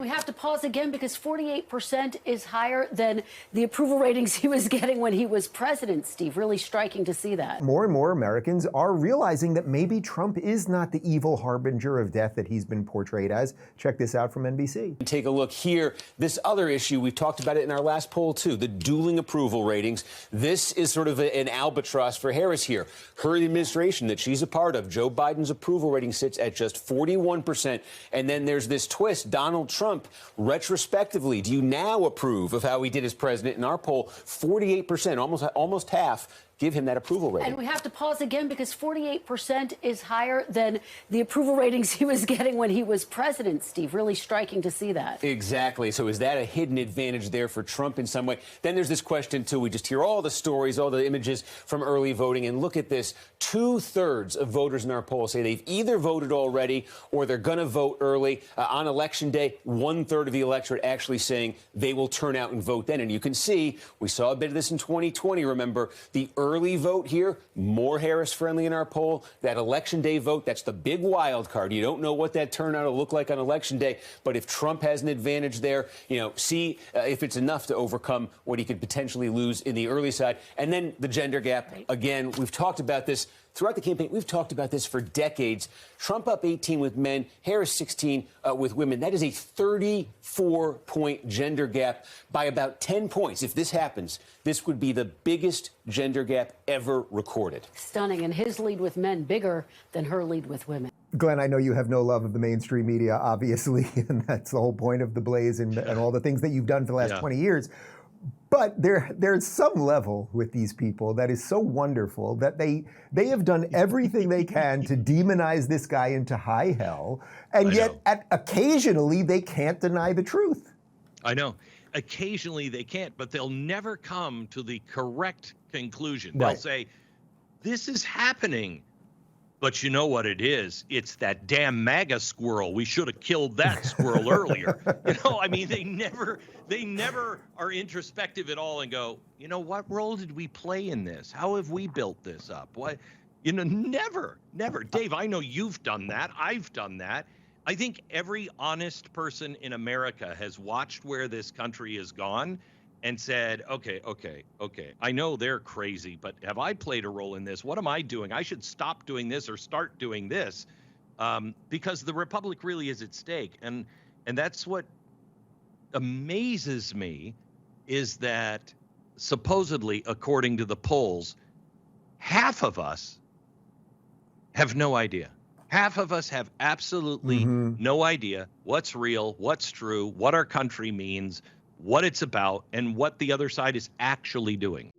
We have to pause again because 48% is higher than the approval ratings he was getting when he was president, Steve. Really striking to see that. More and more Americans are realizing that maybe Trump is not the evil harbinger of death that he's been portrayed as. Check this out from NBC. Take a look here. This other issue, we've talked about it in our last poll, too, the dueling approval ratings. This is sort of an albatross for Harris here. Her administration that she's a part of, Joe Biden's approval rating sits at just 41%. And then there's this twist, Donald Trump. Retrospectively, do you now approve of how he did as president? In our poll, 48%, almost half, give him that approval rating. And we have to pause again because 48% is higher than the approval ratings he was getting when he was president, Steve. Really striking to see that. Exactly. So is that a hidden advantage there for Trump in some way? Then there's this question, too. We just hear all the stories, all the images from early voting. And look at this. 2/3 of voters in our poll say they've either voted already or they're going to vote early. On Election Day, 1/3 of the electorate actually saying they will turn out and vote then. And you can see, we saw a bit of this in 2020, remember, the early vote here, more Harris-friendly in our poll. That Election Day vote, that's the big wild card. You don't know what that turnout will look like on Election Day. But if Trump has an advantage there, see if it's enough to overcome what he could potentially lose in the early side. And then the gender gap. Again, we've talked about this throughout the campaign. We've talked about this for decades. Trump up 18 with men, Harris 16 with women. That is a 34-point gender gap by about 10 points. If this happens, this would be the biggest gender gap ever recorded. Stunning. And his lead with men bigger than her lead with women. Glenn, I know you have no love of the mainstream media, obviously, and that's the whole point of The Blaze and all the things that you've done for the last 20 years. But there's some level with these people that is so wonderful that they have done everything they can to demonize this guy into high hell, and yet occasionally they can't deny the truth. I know. Occasionally they can't, but they'll never come to the correct conclusion. They'll say, this is happening. But you know what it is? It's that damn MAGA squirrel. We should have killed that squirrel earlier. I mean, they never are introspective at all and go, what role did we play in this? How have we built this up? What, never. Dave, I know you've done that. I've done that. I think every honest person in America has watched where this country has gone and said, okay, I know they're crazy, but have I played a role in this? What am I doing? I should stop doing this or start doing this, because the republic really is at stake. And that's what amazes me, is that supposedly, according to the polls, half of us have no idea. Half of us have absolutely no idea what's real, what's true, what our country means, what it's about, and what the other side is actually doing.